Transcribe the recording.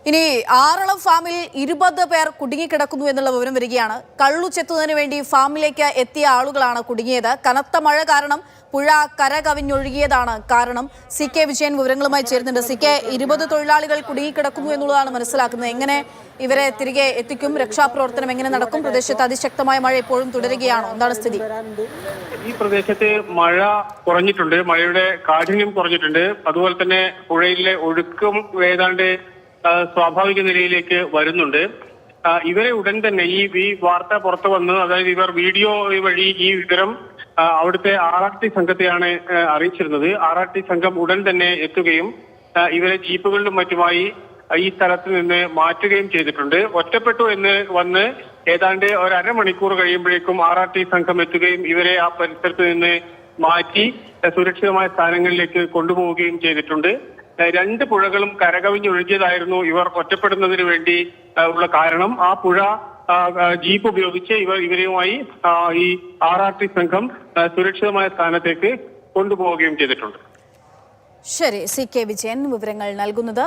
ഇനി ആറളം ഫാമിൽ 20 പേർ കുടുങ്ങിക്കിടക്കുന്നു എന്നുള്ള വിവരം വരികയാണ്. കള്ളു ചെത്തുന്നതിന് വേണ്ടി ഫാമിലേക്ക് എത്തിയ ആളുകളാണ് കുടുങ്ങിയത്. കനത്ത മഴ കാരണം പുഴ കര കവിഞ്ഞൊഴുകിയതാണ് കാരണം. CK വിജയൻ വിവരങ്ങളുമായി ചേരുന്നുണ്ട്. CK, 20 തൊഴിലാളികൾ കുടുങ്ങിക്കിടക്കുന്നു എന്നുള്ളതാണ് മനസ്സിലാക്കുന്നത്. എങ്ങനെ ഇവരെ തിരികെ എത്തിക്കും? രക്ഷാപ്രവർത്തനം എങ്ങനെ നടക്കും? പ്രദേശത്ത് അതിശക്തമായ മഴ ഇപ്പോഴും തുടരുകയാണോ? എന്താണ് സ്ഥിതി? ഈ പ്രദേശത്ത് മഴ കുറഞ്ഞിട്ടുണ്ട്, മഴയുടെ കാഠിന്യം കുറഞ്ഞിട്ടുണ്ട്. അതുപോലെ തന്നെ പുഴയിലെ ഒഴുക്കും ഏതാണ്ട് സ്വാഭാവിക നിലയിലേക്ക് വരുന്നുണ്ട്. ഇവരെ ഉടൻ തന്നെ ഈ വാർത്ത പുറത്തു വന്ന്, അതായത് ഇവർ വീഡിയോ വഴി ഈ വിവരം അവിടുത്തെ RRT സംഘത്തെയാണ് അറിയിച്ചിരുന്നത്. RRT സംഘം ഉടൻ തന്നെ എത്തുകയും ഇവരെ ജീപ്പുകളിലും മറ്റുമായി ഈ സ്ഥലത്ത് നിന്ന് മാറ്റുകയും ചെയ്തിട്ടുണ്ട്. ഒറ്റപ്പെട്ടു എന്ന് വന്ന് ഏതാണ്ട് ഒരു അരമണിക്കൂർ കഴിയുമ്പോഴേക്കും RRT സംഘം എത്തുകയും ഇവരെ ആ പരിസരത്ത് നിന്ന് മാറ്റി സുരക്ഷിതമായ സ്ഥാനങ്ങളിലേക്ക് കൊണ്ടുപോവുകയും ചെയ്തിട്ടുണ്ട്. 2 പുഴകളും കരകവിഞ്ഞൊഴുകിയതായിരുന്നു ഇവർ ഒറ്റപ്പെടുന്നതിന് വേണ്ടി ഉള്ള കാരണം. ആ പുഴ ജീപ്പ് ഉപയോഗിച്ച് ഇവരുമായി ഈ RRT സംഘം സുരക്ഷിതമായ സ്ഥാനത്തേക്ക് കൊണ്ടുപോവുകയും ചെയ്തിട്ടുണ്ട്. ശരി, CK വിജയൻ വിവരങ്ങൾ നൽകുന്നത്.